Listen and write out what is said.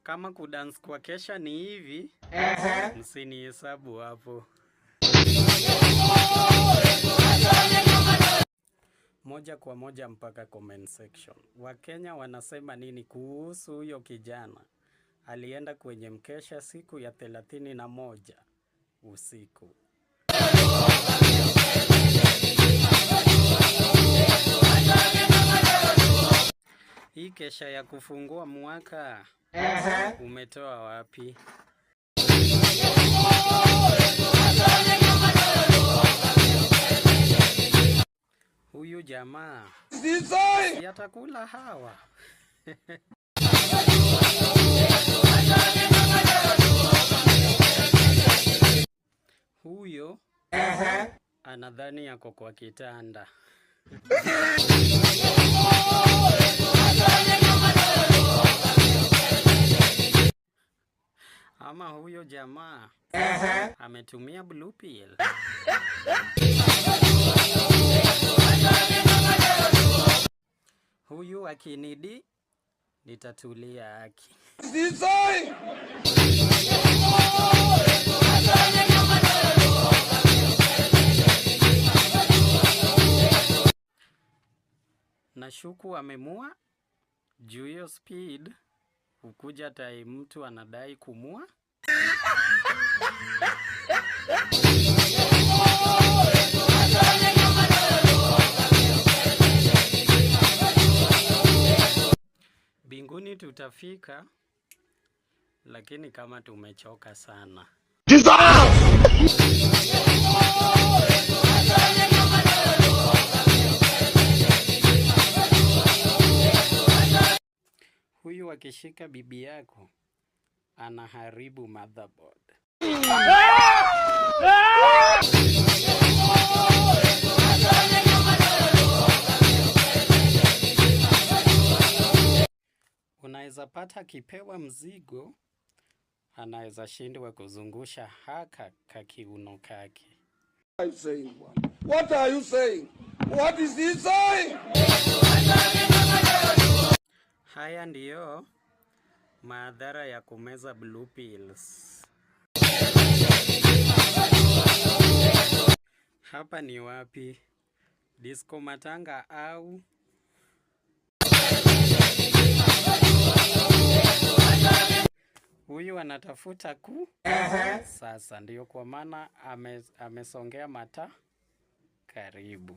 Kama kudance kwa kesha ni hivi, msinihesabu hapo. Moja kwa moja mpaka comment section. Wakenya wanasema nini kuhusu huyo kijana? Alienda kwenye mkesha siku ya 31 usiku. Hii kesha ya kufungua mwaka umetoa wapi? Huyu jamaa si atakula hawa. Huyo anadhani yako kwa kitanda. Ama huyo jamaa ametumia blue pill. Huyu akinidi nitatulia haki. Nashuku amemua juu hiyo speed ukuja tai mtu anadai kumua. Binguni tutafika, lakini kama tumechoka sana. Huyu akishika bibi yako anaharibu motherboard. Unaweza pata kipewa mzigo, anaweza shindwa kuzungusha haka kakiuno kake. What are you saying? What is he saying? Haya ndiyo madhara ya kumeza blue pills. Hapa ni wapi? Disco matanga au? Huyu anatafuta sasa ndiyo kwa maana amesongea mata karibu.